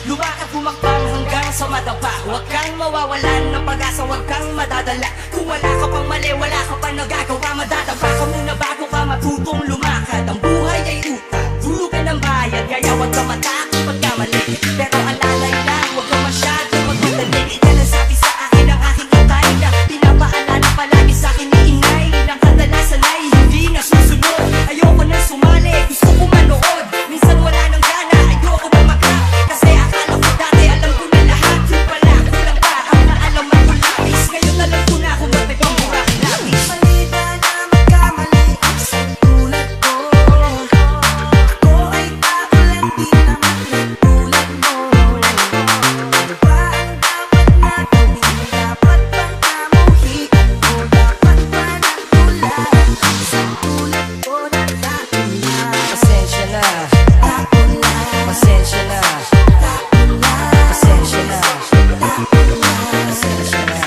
Lumakad humakbang hanggang sa madapa. Huwag kang mawawalan ng pag-asa, huwag kang madadala. Kung wala ka pang mali, wala ka pang nagagawa, madadapa ka muna bago ka matutong lumakad. Ang buhay ay utang, dulo ka ng bayad, kaya huwag ka matakot pagkamali. Pero alalay lang, huwag ka masyadong magmadali. Yan ang sabi sa akin ng aking tatay, na pinapaalala palagi sa akin ni inay. Nang kadalasan ay hindi nasusunod. Ayoko na sumali, gusto ko manood. Minsan wala nang gana, ayoko na mag-rap. Kasi akala ko dati alam ko na lahat. Yung pala, kulang pa ang naalaman ko labis. Ngayon alam ko na kung ba't nagmumura ka labis. Malita na magkamali ang isang tulad ko. Ako ay takulan, di naman nagtulad mo. Ano ba ang dapat na gawin? Dapat bang kamuhian mo? Dapat ba nagtulad ang isang tulad ko na takulan? Pasensya na, Takulan, pasensya na, takulan, pasensya na, takulan. pasensya na.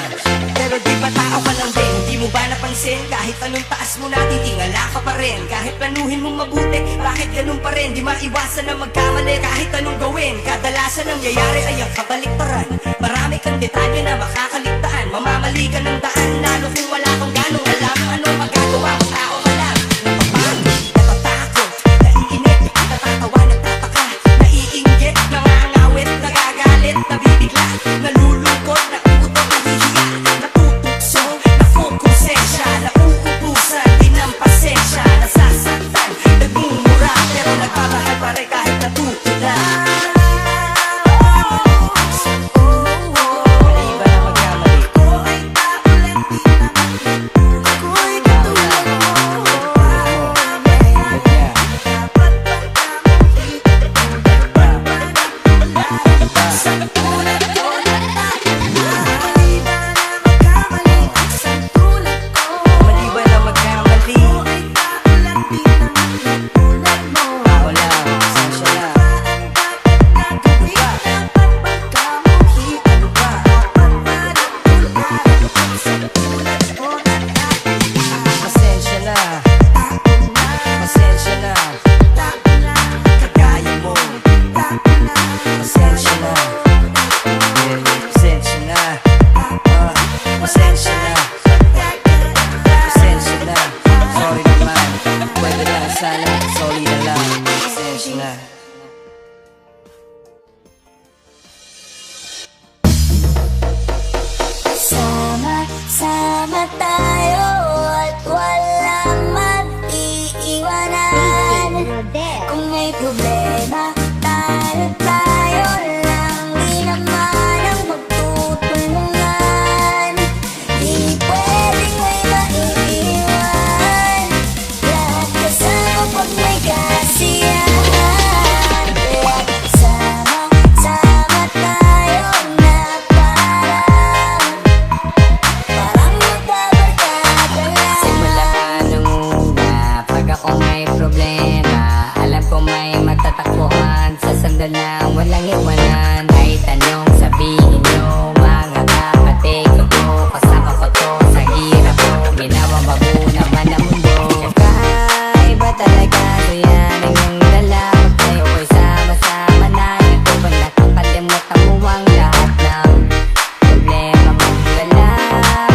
Pero di ba tao ka lang din? Di mo ba napansin? Kahit anong taas mo natitingala ka pa rin. Kahit planuhin mong mabuti, bakit ganun pa rin? Di maiwasan na magkamali kahit anong gawin. Kadalasan ang nangyayari ay ang kabaliktaran. Marami kang detalye na makakaligtaan. Mamamali ka ng daan, lalo kung wala kang ganong alam. Anong magagawa mo, tao ka lang? Napapagod, natatakot, naiinip, natatawa, nagtataka, naiinggit, nangangawit, nagagalit, nabibigla, nalulungkot, nauutot, nahihiya, natutukso, nafokonsensya, nauubusan, din ng pasensya, nasasaktan, nagmumura, pero nagmamahal pa rin kahit natutula. Mali ba na magkamali? Ako ay takulan, di naman nagtulad. Ako'y katulad mo. Dapat bang kamuhian mo? Dapat ba nagtulad? Isang tulad ko na takulan. Mali ba na magkamali ang isang tulad ko? Mali ba na magkamali? Ako ay takulan, di naman nagtulad mo. Tao lang, pasensya na. Ang dapat na gawin? Dapat bang kamuhian mo? Dapat ba nagtulad ang isang tulad ko na takulan? Pasensya na, Takulan, pasensya na, takulan, kagaya mo. takulan. Pasensya na, pasensya na, pasensya na, pasensya na. Sorry naman, pwede lang sana, sorry na lang. Pasensya na. Sama-sama tayo at walang mag-iiwanan. Kung may problema, tayo lang. Di naman ang magtutulungan. Di pwedeng may maiiwan. Lahat kasama pag may kasiyahan. Kaya sama-sama tayo na parang magbabarkada lang. Simula nung una, pag ako may problema, alam ko may matatakbuhan. Sa sandal na walang iwanan, ay tanong sabihin nyo, mga kapatid ko, kasama ko to sa hirap ko. Ginawa bago naman ang mundo. Kakaiba talaga, so yan ang iyong dala. Pag tayo ko'y sama-sama na, ito ba nakakalimutan mo ang lahat ng problema mong dala?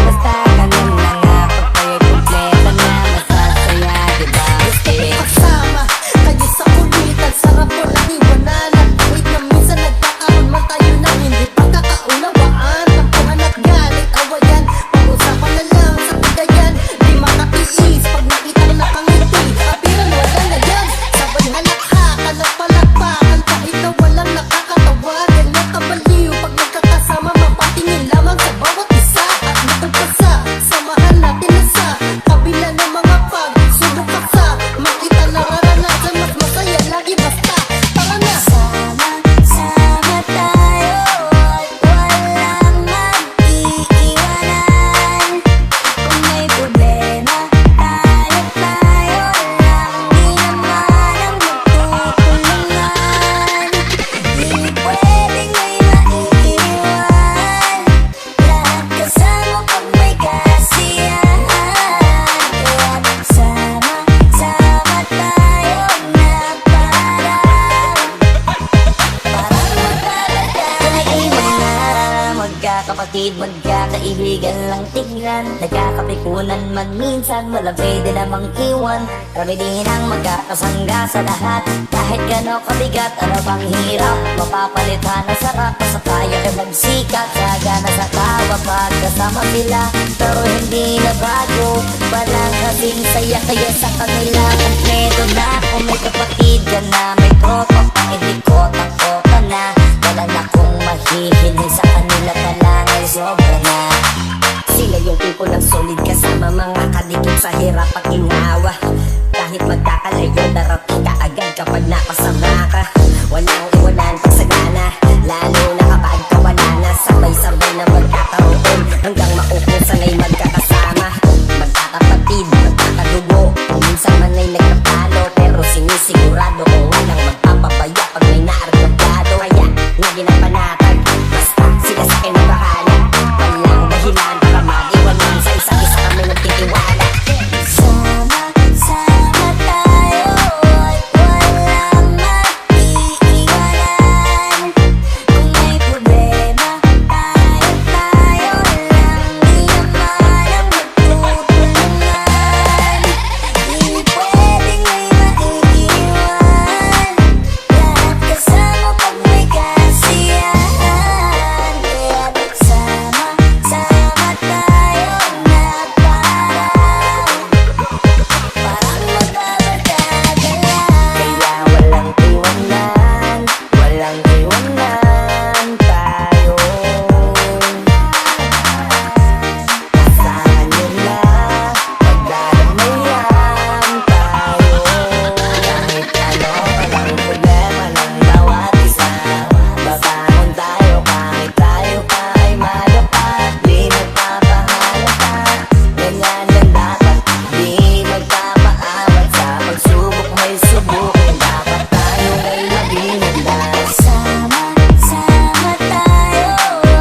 Basta ganun na nga, pag tayo'y kumpleto na, masasaya, diba? Gusto ko kasama kayo sa kulitan. Sarap ko lang iwanan. Wait na minsan nagkakaroon man tayo ng hindi pagkakaunawaan. magkakapatid, magkakaibigan lang tignan. Nagkakapikunan man minsan, wala pwede namang iwan. Kami din ang magkakasangga sa lahat. Kahit gano'ng kabigat, ano bang hirap, mapapalitan ang sarap. Sa kaya ka magsikat, sagana sa tawa pagkasama sila. Pero hindi na bago, walang kasing saya. Kaya sa kanila, kompleto na. Kung may kapatid ka na, may tropa pa, hindi ko ka na. Wala na kong mahihiling sa kanila, talangan sobra na. Sila yung tipo ng solid kasama, mga kadikit sa hirap at ginawa. Kahit magkakalayo, darating ka agad kapag napasama ka. Walang iwanan pag sagana, lalo na kapag kawala na. Sabay-sabay na magkakaroon, hanggang maukong sanay magkakasama. Magkakapatid, magkakadugo, kung minsan man ay nagkatalo, pero sinisigurado kung walang magpapabaya pag may naargapado. Kaya nga ginapanatag, basta sila sa akin ang bahala. Walang dahilan para mag-iwanan, sa isa't isa kami nagtitiwala. Sama-sama tayo at walang mag-iiwanan. Kung may problema, tayo lang, di naman ang magtutulungan. Di pwedeng may maiiwan, lahat kasama pag may kasiyahan. Kaya sama-sama tayo na parang magbabarkada lang. Kaya walang iwanan, walang iwanan tayo. Kasama nila, magdadamayan tayo. Kahit ano, walang problema ng bawat isa. Babangon tayo kahit tayo pa ay madapat. Di magpapahalata, ganyan lang dapat. Di magpapaawat sa pagsubok, may subok. Dapat tayo ay maging handa. Sama-sama tayo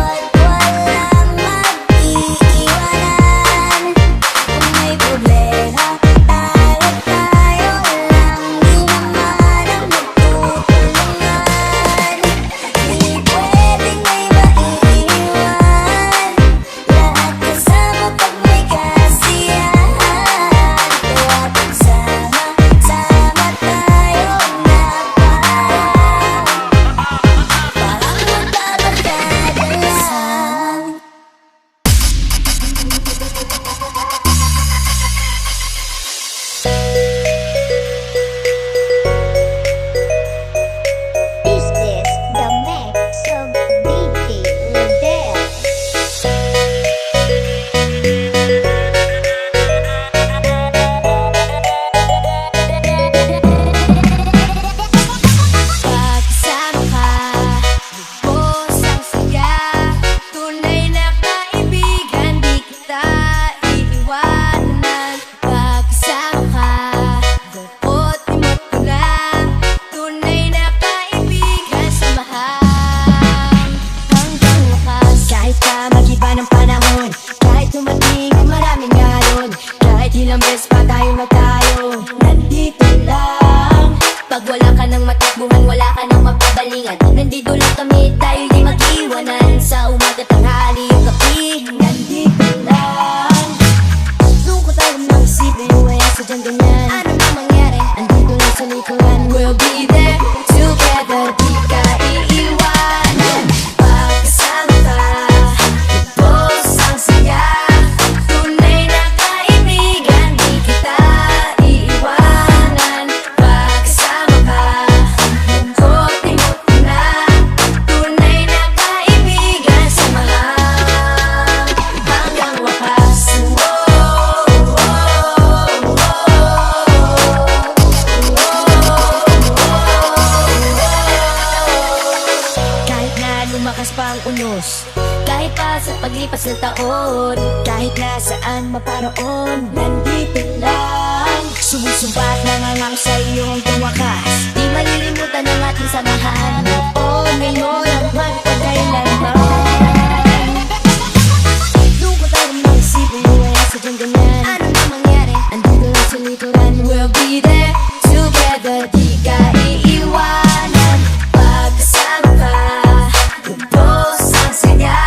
at walang mag-iiwanan. Kung may problema, tayo lang, di naman ang magtutulungan. Di pwedeng may maiiwan, lahat kasama pag may kasiyahan. Kaya sama-sama tayo na parang magbabarkada lang. Is this the mix of DJ Rodel? Pagkasama ka, lubos ang siga. Tunay na kaibigan, di kita iiwanan. Pagkasama ka, lungkot imot ko na. Tunay na kaibigan, samahan hanggang wakas. Kahit pa mag-iba ng panahon, kahit dumating ang maraming alon, kahit ilang beses pa tayo magtayo, nandito lang. Pag wala ka ng matakbuhan, wala ka ng mapabalingan, nandito lang kami, tayo di mag-iwanan. Sa umaga, tanghali, yung gabi, nandito lang. Lungkot tayo ng isipin, wala sadyang ganyan. Ano na mangyari, andito lang sa likuran. We'll be there, together, di ka iiwanan. Pagkasama ka, lubos ang saya. Tunay na kaibigan, di kita iiwanan. Pagkasama ka, lungkot imot ko na. Tunay na kaibigan, samahan hanggang wakas. Kahit na lumakas pa ang unos, kahit pa sa paglipas ng taon, kahit nasaan maparoon, nandito lang. Sumusumpa at nangangang sa iyong tumakas, di malilimutan ang ating samahan. Noon, ngayon, at magpagkailanman. Lungkot tayo ng isipin, wala sadyang ganyan. Ano na mangyari, andito lang sa likuran. We'll be there, together, di ka iiwanan. Pagkasama ka, lubos ang saya.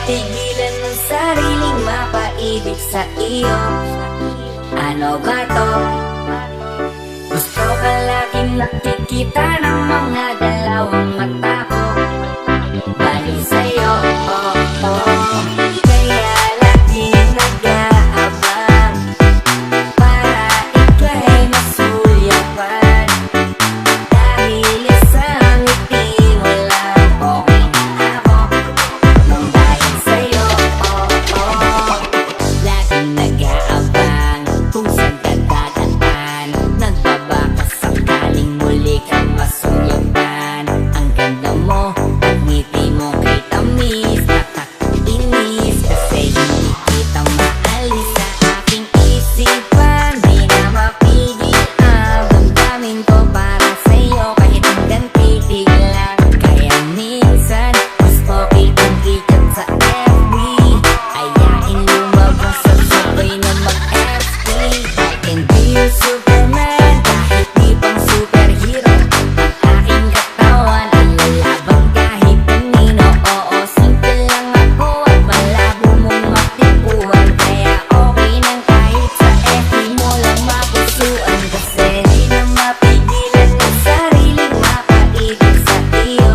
mapigilan ang sariling mapaibig sa iyo. Ano ba to? Gusto ka laging nakikita ng mga dalawang mata ko. Bali sa'yo, oh, oh. Kaya laging nag-aabang para ika'y masulyapan. Dahil sa ngiti mo lang, okay na ako. Nang dahil sa'yo, oh, oh. Laging nag-aabang kung saan ka dadaan. Nagbabaka sakaling muli kang masulyapan. Ang ganda mo at ngiti mo kay tamis. Nakakainis kasi hindi kita maalis sa aking isipan. Di na mapigil ang damdamin ko para sa'yo. Kahit hanggang titig lang. Kaya minsan gusto kitang i-chat sa FB. Ayain lumabas at sabay na mag-FB. I can be your Superman kahit di pang superhero. Ang aking katawan ay lalaban kahit kanino. Oo, simple lang ako at malabo mong matipuhan. Kaya okay nang kahit sa FB mo lang mapusuan. Kasi di na mapigilan ang sariling mapaibig sa iyo.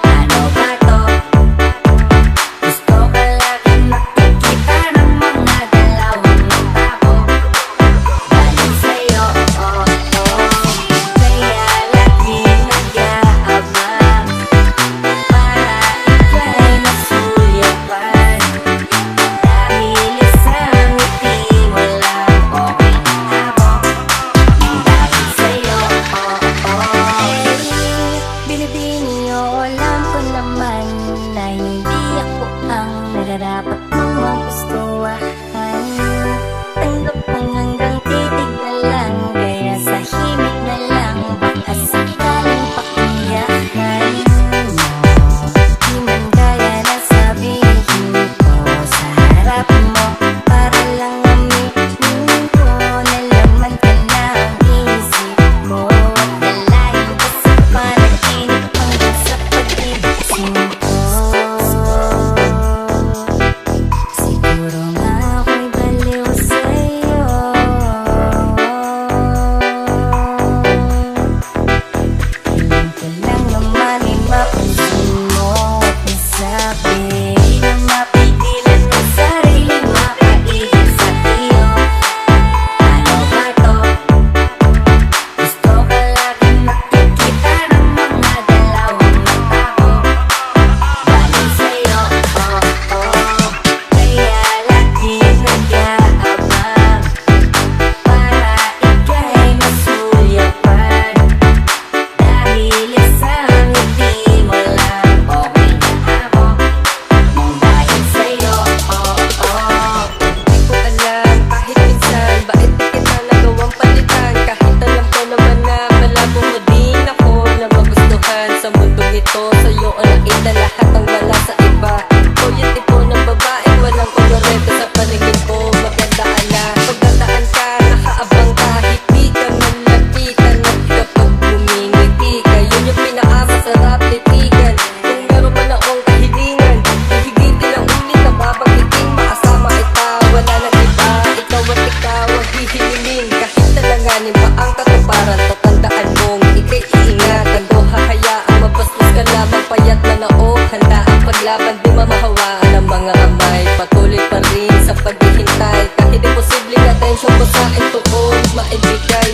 Ano ba to? Gusto ka laging nakikita ng mga dalawang mata ko. Bali sa'yo, oh, oh. Kaya laging nag-aabang para ika'y masulyapan. Dahil sa ngiti mo lang, okay na ako. Nang dahil sa'yo, oh, oh. Binibini o alam ko naman na hindi ako ang nararapat mong magustuhan. Tanggap kong hanggang titig na lang, kaya sa himig na lang, baka sakaling pakinggan mo. Di man kaya na sabihin ko sa harap mo, para lang aminin ko na laman ka na ang isip ko. At dalahin ko sa panaginip hanggang sa pag-ibig ko. Siguro nga ako'y baliw sa'yo. Hiling ko lang naman ay mapansin mo at nasabi. Di na mapigilan ang sariling mapaibig sa iyo. Ano ba to? Gusto ka laging nakikita ng mga dalawang mata ko. Bali sa'yo, oh, oh. Kaya laging nag-aabang para ika'y masulyapan. Dahil sa ngiti mo lang, okay na ako. Nang dahil sa'yo, oh, oh. Di ko alam kahit minsan bakit di kita nagawang palitan. Kahit alam ko naman na malabo mo din ako na magustuhan sa mundong ito. Sa'yo ang nakita lahat ang wala sa iba. O yung tipo ng babaeng walang kolorete sa paningin ko. Maganda ala, pagdadaan ka, nakaabang ka, hindi ka man lapitan. At kapag bumingiti ka, yun yung pinakamasarap titigan. Kung meron man akong kahilingan, hihigitin ang ulit na babanggitin. Makasama kita, wala nang iba. Ikaw at ikaw ang hihilingin. Kahit talanganin pa ang katuparan, tatandaan mong ika'y iingatan ko. Hahayaang mabastos ka lamang, payat na noo. Handa ang paglaban, di mamahawaan ng mga amay. Patuloy pa rin sa paghihintay, kahit imposibleng atensyon ko sa akin tuon maibigay.